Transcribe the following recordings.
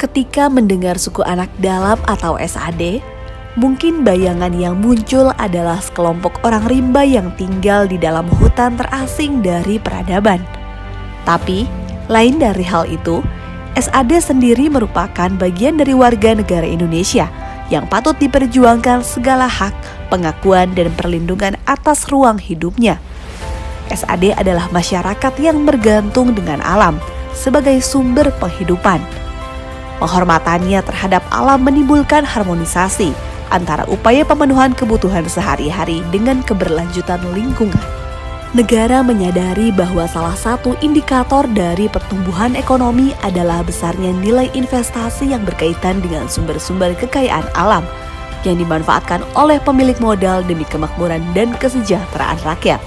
Ketika mendengar suku anak dalam atau SAD, mungkin bayangan yang muncul adalah sekelompok orang rimba yang tinggal di dalam hutan terasing dari peradaban. Tapi, lain dari hal itu, SAD sendiri merupakan bagian dari warga negara Indonesia yang patut diperjuangkan segala hak, pengakuan, dan perlindungan atas ruang hidupnya. SAD adalah masyarakat yang bergantung dengan alam sebagai sumber penghidupan. Penghormatannya terhadap alam menimbulkan harmonisasi antara upaya pemenuhan kebutuhan sehari-hari dengan keberlanjutan lingkungan. Negara menyadari bahwa salah satu indikator dari pertumbuhan ekonomi adalah besarnya nilai investasi yang berkaitan dengan sumber-sumber kekayaan alam yang dimanfaatkan oleh pemilik modal demi kemakmuran dan kesejahteraan rakyat.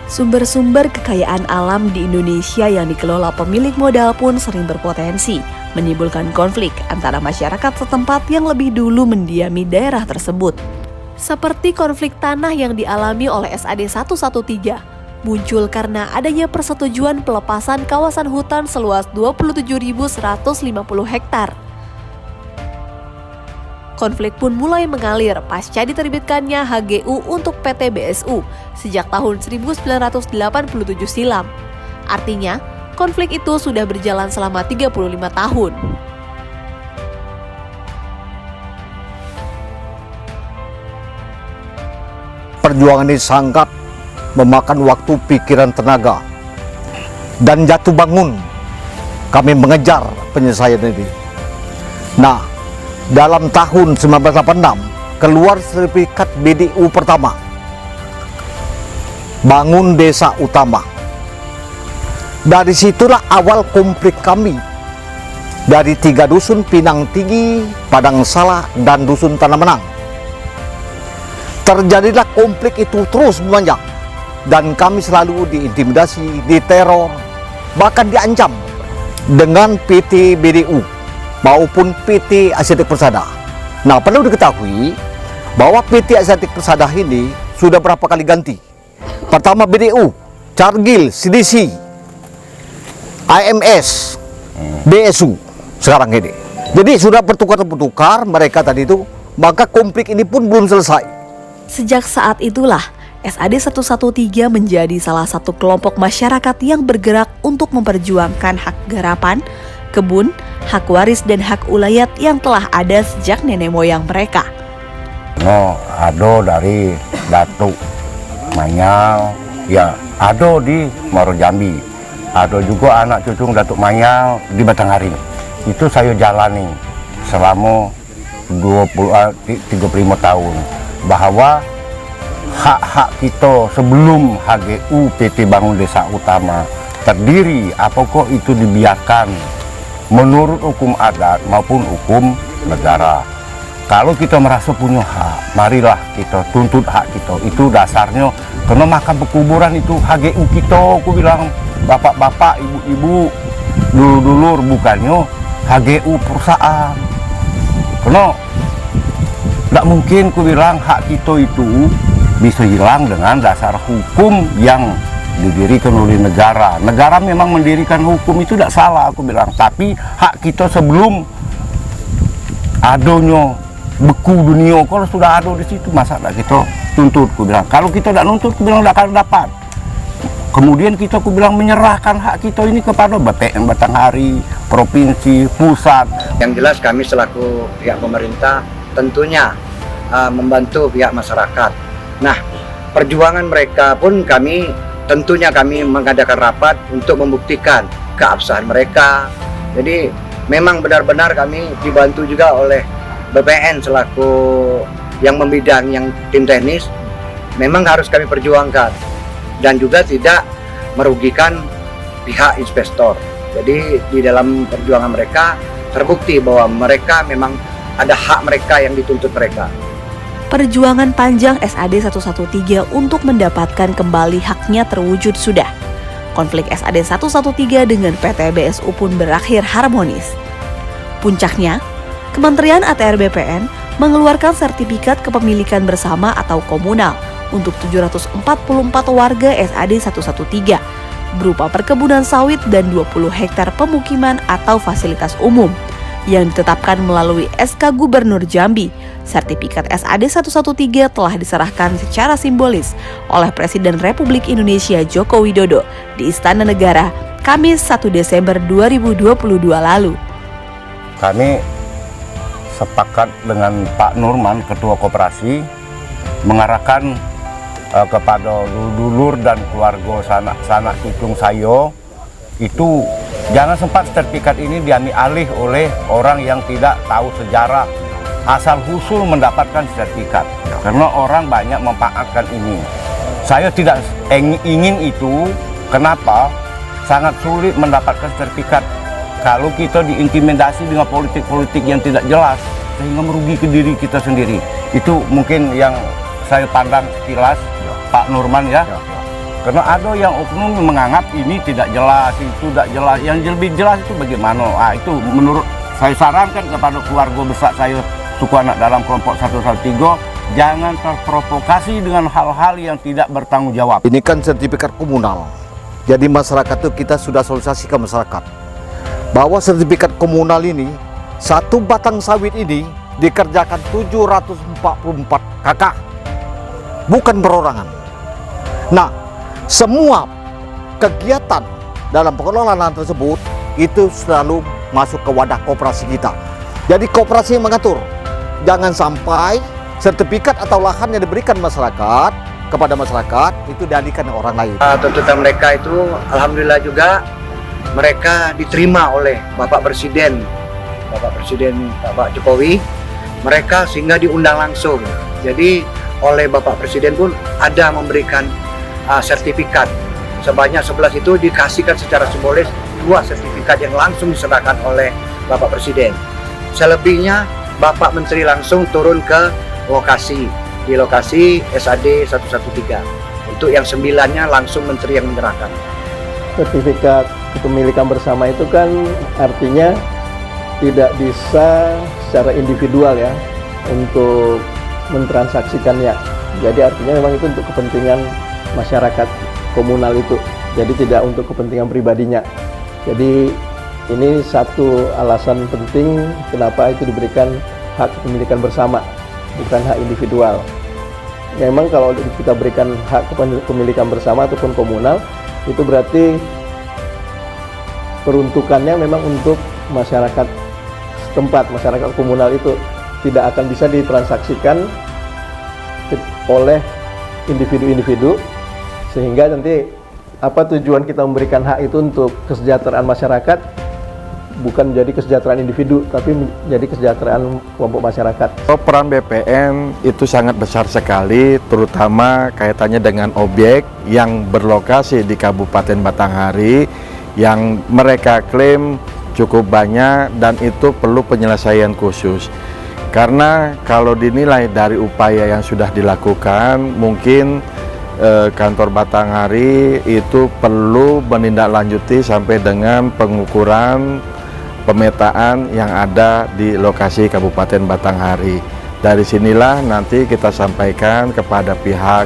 Sumber-sumber kekayaan alam di Indonesia yang dikelola pemilik modal pun sering berpotensi menimbulkan konflik antara masyarakat setempat yang lebih dulu mendiami daerah tersebut. Seperti konflik tanah yang dialami oleh SAD 113, muncul karena adanya persetujuan pelepasan kawasan hutan seluas 27.150 hektar. Konflik pun mulai mengalir pasca diterbitkannya HGU untuk PT BSU sejak tahun 1987 silam. Artinya, konflik itu sudah berjalan selama 35 tahun. Perjuangan ini sangat memakan waktu, pikiran, tenaga, dan jatuh bangun kami mengejar penyelesaian ini. Nah, dalam tahun 1986 keluar sertifikat BDU pertama, bangun desa utama. Dari situlah awal konflik kami dari 3 dusun, Pinang Tinggi, Padang Salah, dan dusun Tanah Menang. Terjadilah konflik itu terus memanjang dan kami selalu diintimidasi, diteror, bahkan diancam dengan PT BDU maupun PT Asiatik Persada. Nah, perlu diketahui bahwa PT Asiatik Persada ini sudah berapa kali ganti. Pertama BDU, Cargill, CDC, IMS, BSU sekarang ini. Jadi sudah bertukar-tukar mereka tadi itu, maka konflik ini pun belum selesai. Sejak saat itulah, SAD 113 menjadi salah satu kelompok masyarakat yang bergerak untuk memperjuangkan hak garapan, kebun, hak waris dan hak ulayat yang telah ada sejak nenek moyang mereka. Ado dari Datuk Manyal, ya ado di Muaro Jambi, ado juga anak cucu Datuk Manyal di Batanghari. Itu saya jalani selama 35 tahun. Bahwa hak-hak kita sebelum HGU PT Bangun Desa Utama terdiri, apakah itu dibiarkan menurut hukum adat maupun hukum negara. Kalau kita merasa punya hak, marilah kita tuntut hak kita. Itu dasarnya, karena makam pekuburan itu HGU kita, aku bilang, bapak-bapak, ibu-ibu, dulur-dulur, bukannya HGU perusahaan. Karena tidak mungkin aku bilang hak kita itu bisa hilang dengan dasar hukum yang didirikan oleh negara. Negara memang mendirikan hukum, itu tidak salah aku bilang. Tapi hak kita sebelum adanya beku dunia, kalau sudah ada di situ, masa tidak kita tuntut, aku bilang. Kalau kita tidak nuntut, aku bilang tidak akan dapat. Kemudian kita, aku bilang, menyerahkan hak kita ini kepada BPN Batanghari, provinsi, pusat. Yang jelas kami selaku pihak pemerintah tentunya membantu pihak masyarakat. Nah, perjuangan mereka pun tentunya kami mengadakan rapat untuk membuktikan keabsahan mereka. Jadi memang benar-benar kami dibantu juga oleh BPN selaku yang membidang yang tim teknis. Memang harus kami perjuangkan dan juga tidak merugikan pihak investor. Jadi di dalam perjuangan mereka terbukti bahwa mereka memang ada hak mereka yang dituntut mereka. Perjuangan panjang SAD 113 untuk mendapatkan kembali haknya terwujud sudah. Konflik SAD 113 dengan PT BSU pun berakhir harmonis. Puncaknya, Kementerian ATR BPN mengeluarkan sertifikat kepemilikan bersama atau komunal untuk 744 warga SAD 113 berupa perkebunan sawit dan 20 hektar pemukiman atau fasilitas umum yang ditetapkan melalui SK Gubernur Jambi. Sertifikat SAD 113 telah diserahkan secara simbolis oleh Presiden Republik Indonesia Joko Widodo di Istana Negara Kamis 1 Desember 2022 lalu. Kami sepakat dengan Pak Nurman, Ketua Koperasi, mengarahkan kepada dulur dan keluarga sanak cucung sayo itu jangan sempat sertifikat ini diambil alih oleh orang yang tidak tahu sejarah, asal usul mendapatkan sertifikat, karena orang banyak memanfaatkan ini. Saya tidak ingin itu. Kenapa? Sangat sulit mendapatkan sertifikat kalau kita diintimidasi dengan politik-politik yang tidak jelas sehingga merugi ke diri kita sendiri. Itu mungkin yang saya pandang sekilas Pak Nurman ya. Karena ada yang oknum menganggap ini tidak jelas, itu tidak jelas. Yang lebih jelas itu bagaimana? Itu menurut saya sarankan kepada keluarga besar saya, suku anak dalam kelompok 113, jangan terprovokasi dengan hal-hal yang tidak bertanggung jawab. Ini kan sertifikat komunal. Jadi masyarakat itu kita sudah sosialisasi ke masyarakat bahwa sertifikat komunal ini, satu batang sawit ini dikerjakan 744 kakak, bukan perorangan. Nah, semua kegiatan dalam pengelolaan lahan tersebut itu selalu masuk ke wadah koperasi kita. Jadi koperasi yang mengatur, jangan sampai sertifikat atau lahan yang diberikan masyarakat kepada masyarakat itu dialihkan orang lain. Tuntutan mereka itu alhamdulillah juga mereka diterima oleh Bapak Presiden Bapak Jokowi. Mereka sehingga diundang langsung. Jadi oleh Bapak Presiden pun ada memberikan sertifikat sebanyak 11 itu dikasihkan secara simbolis 2 sertifikat yang langsung diserahkan oleh Bapak Presiden. Selebihnya Bapak Menteri langsung turun ke lokasi, di lokasi SAD 113. Untuk yang 9-nya langsung Menteri yang menyerahkan. Sertifikat kepemilikan bersama itu kan artinya tidak bisa secara individual ya untuk mentransaksikannya. Jadi artinya memang itu untuk kepentingan masyarakat komunal itu, jadi tidak untuk kepentingan pribadinya. Jadi ini satu alasan penting kenapa itu diberikan hak kepemilikan bersama, bukan hak individual. Memang kalau kita berikan hak kepemilikan bersama ataupun komunal, itu berarti peruntukannya memang untuk masyarakat setempat, masyarakat komunal itu tidak akan bisa ditransaksikan oleh individu-individu. Sehingga nanti apa tujuan kita memberikan hak itu untuk kesejahteraan masyarakat, bukan menjadi kesejahteraan individu, tapi menjadi kesejahteraan kelompok masyarakat. Peran BPN itu sangat besar sekali, terutama kaitannya dengan objek yang berlokasi di Kabupaten Batanghari yang mereka klaim cukup banyak dan itu perlu penyelesaian khusus. Karena kalau dinilai dari upaya yang sudah dilakukan, mungkin kantor Batanghari itu perlu menindaklanjuti sampai dengan pengukuran pemetaan yang ada di lokasi Kabupaten Batanghari. Dari sinilah nanti kita sampaikan kepada pihak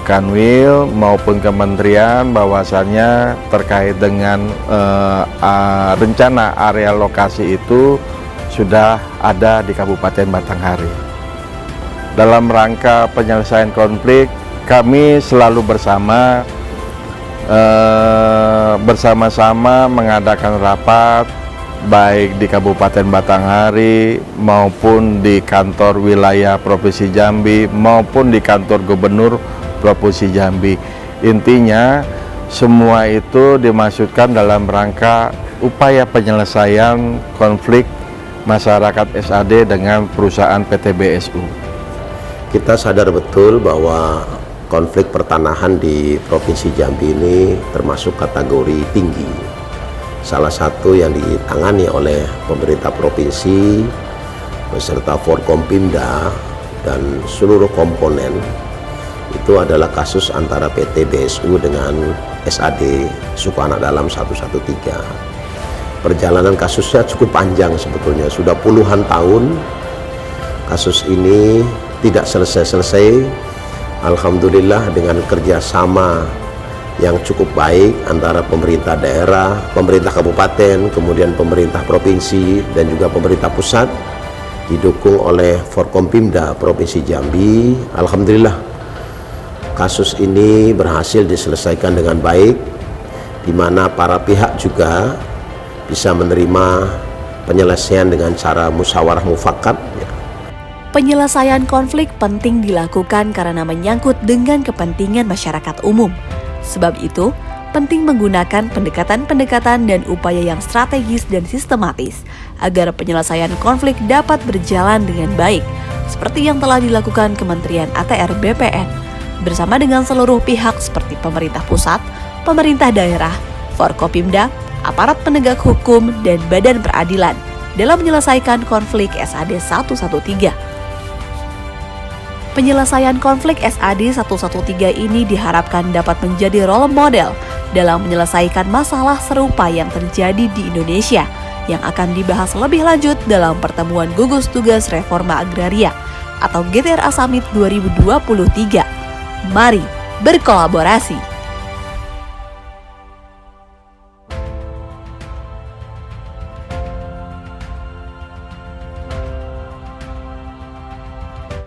Kanwil maupun kementerian bahwasannya terkait dengan rencana area lokasi itu sudah ada di Kabupaten Batanghari. Dalam rangka penyelesaian konflik, kami selalu bersama-sama mengadakan rapat baik di Kabupaten Batanghari maupun di kantor wilayah Provinsi Jambi maupun di kantor Gubernur Provinsi Jambi. Intinya semua itu dimaksudkan dalam rangka upaya penyelesaian konflik masyarakat SAD dengan perusahaan PT BSU. Kita sadar betul bahwa konflik pertanahan di Provinsi Jambi ini termasuk kategori tinggi. Salah satu yang ditangani oleh pemerintah provinsi beserta Forkompimda dan seluruh komponen itu adalah kasus antara PT BSU dengan SAD Suku Anak Dalam 113. Perjalanan kasusnya cukup panjang sebetulnya, sudah puluhan tahun kasus ini tidak selesai-selesai. Alhamdulillah dengan kerjasama yang cukup baik antara pemerintah daerah, pemerintah kabupaten, kemudian pemerintah provinsi dan juga pemerintah pusat, didukung oleh Forkompimda Provinsi Jambi. Alhamdulillah kasus ini berhasil diselesaikan dengan baik, di mana para pihak juga bisa menerima penyelesaian dengan cara musyawarah mufakat. Penyelesaian konflik penting dilakukan karena menyangkut dengan kepentingan masyarakat umum. Sebab itu, penting menggunakan pendekatan-pendekatan dan upaya yang strategis dan sistematis agar penyelesaian konflik dapat berjalan dengan baik, seperti yang telah dilakukan Kementerian ATR BPN bersama dengan seluruh pihak seperti pemerintah pusat, pemerintah daerah, Forkopimda, aparat penegak hukum, dan badan peradilan dalam menyelesaikan konflik SAD 113. Penyelesaian konflik SAD 113 ini diharapkan dapat menjadi role model dalam menyelesaikan masalah serupa yang terjadi di Indonesia yang akan dibahas lebih lanjut dalam pertemuan gugus tugas reforma agraria atau GTRA Summit 2023. Mari berkolaborasi.